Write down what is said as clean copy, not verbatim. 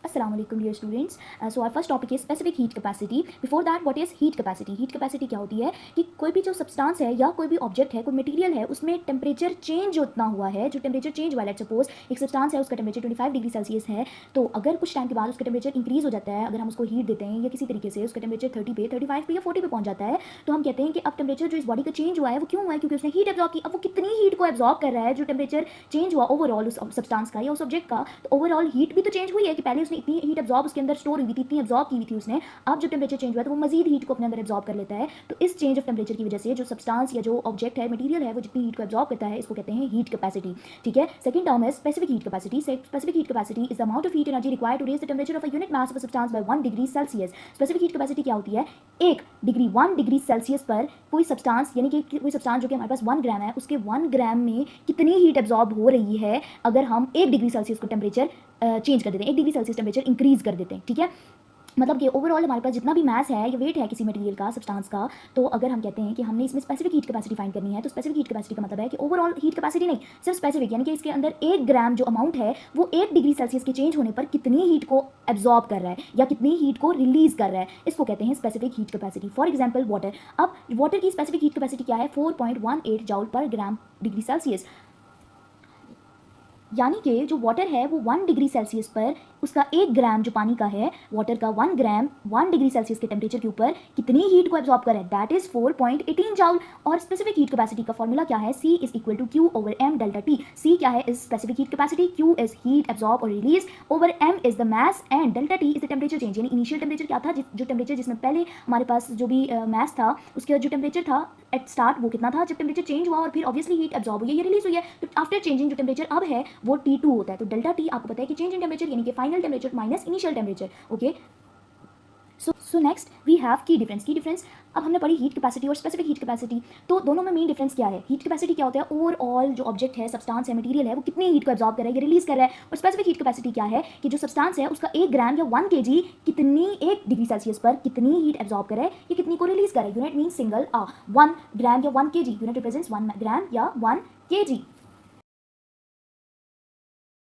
Assalamu alaikum dear students. So our first topic is specific heat capacity. Before that, what is heat capacity? Heat capacity क्या होती है कि कोई भी जो सब्सटेंस है या कोई भी ऑब्जेक्ट है, कोई मटेरियल है, उसमें टेम्परेचर चेंज जो इतना हुआ है, जो टेम्परेचर चेंज हुआ है, लेट्स सपोज एक सब्सटेंस है, उसका टेम्परेचर 25 डिग्री सेल्सियस है, तो अगर कुछ टाइम के बाद उसका टेम्परेचर इंक्रीज हो जाता है, अगर हम उसको हीट देते हैं या किसी तरीके से उसका टेम्परेचर 30 पे, 35 पे या 40 पे पहुंच जाता है, तो हम कहते हैं कि अब टेम्परेचर जो इस बॉडी का चेंज हुआ है वो क्यों हुआ है, क्योंकि उसने हीट एब्जॉर्ब की। अब वो कितनी हीट को एब्जॉर्ब कर रहा है, जो टेम्परेचर चेंज हुआ ओवरऑल उस सब्सटेंस का या उस ऑब्जेक्ट का, तो ओवरऑल हीट भी तो चेंज हुई है कि पहले उसने इतनी हीट एब्जॉर्ब उसके अंदर स्टोर हुई थी, इतनी एब्जॉर्ब की हुई थी उसने। अब जब टेम्परेचर चेंज हुआ तो वो मजीद हीट को अपने अंदर एब्जॉर्ब कर लेता है। तो इस चेंज ऑफ टेम्परेचर की वजह से जो सब्सटेंस या जो ऑब्जेक्ट है, मटेरियल है, वो जितनी हीट को एब्जॉर्ब करता है, इसको कहते हैं हीट कैपेसिटी। ठीक है। सेकंड टर्म है specific heat capacity. Specific heat capacity is the amount of heat energy required to raise the temperature of a unit mass of a substance by 1 degree Celsius. Specific heat capacity क्या होती है? 1 degree Celsius पर कोई substance, यानी कि कोई substance जो कि हमारे पास 1 ग्राम है, उसके 1 ग्राम में कितनी हीट एब्जॉर्ब हो रही है अगर हम 1 डिग्री सेल्सियस को टेम्परेचर चेंज कर देते हैं, 1 डिग्री सेल्सियस टेम्परेचर इंक्रीज कर देते हैं। ठीक है। मतलब कि ओवरऑल हमारे पास जितना भी मास है या वेट है किसी मटेरियल का, सब्सटेंस का, तो अगर हम कहते हैं कि हमने इसमें स्पेसिफिक हीट कैपेसिटी फाइंड करनी है, तो स्पेसिफिक हीट कैपेसिटी का मतलब है कि ओवरऑल हीट कैपेसिटी नहीं, सिर्फ स्पेसिफिक, यानी कि इसके अंदर 1 ग्राम जो अमाउंट है वो 1 डिग्री सेल्सियस के चेंज होने पर कितनी हीट को एब्जॉर्ब कर रहा है या कितनी हीट को रिलीज कर रहा है, इसको कहते हैं specific heat capacity. For example water. अब वाटर की स्पेसिफिक हीट कैपेसिटी क्या है? 4.18 जूल पर ग्राम डिग्री सेल्सियस। यानी कि जो वाटर है वो 1 डिग्री सेल्सियस पर उसका 1 ग्राम जो पानी का है, वाटर का 1 ग्राम 1 डिग्री सेल्सियस के टेम्परेचर के ऊपर कितनी हीट को एब्जॉर्ब करे, दैट इज 4.18 जूल। और स्पेसिफिक हीट कैपेसिटी का फॉर्मूला क्या है? C is equal to Q over M delta T। C क्या है? Is specific heat capacity, Q is heat absorb और release, over M is the mass and delta T is the temperature change. यानी initial temperature क्या था, जो temperature जिसमें पहले हमारे पास जो भी मास था, उसका जो टेम्परेचर था एट स्टार्ट वो कितना था, जब टेम्परेचर चेंज हुआ और फिर ऑब्वियसली हीट एब्जॉर्ब हुई है या रिलीज हुई है, तो आफ्टर चेंजिंग जो टेम्परेचर अब है वो T2 होता है। तो डेल्टा T आपको पता है कि चेंज इन टेम्परेचर यानी कि final temperature minus initial temperature. Okay, so next we have key difference. Key difference, अब हमने पढ़ी हीट कैपेसिटी और स्पेसिफिक हीट कैपेसिटी, तो दोनों में मेन डिफरेंस क्या है? हीट कैपेसिटी क्या होता है? ओवरऑल जो ऑब्जेक्ट है, सब्सटेंस है, मटेरियल है, वो कितनी हीट को एब्जॉर्ब कर रहा है या रिलीज कर रहा है। और स्पेसिफिक हीट कैपेसिटी क्या है कि जो सब्सटेंस है उसका 1 ग्राम या 1 kg कितनी 1 डिग्री सेल्सियस पर कितनी हीट एब्जॉर्ब करे या कितनी को रिलीज करे। यूनिट मीन सिंगल 1 ग्राम या 1 kg, यूनिट रिप्रेजेंट्स 1 ग्राम या 1 kg।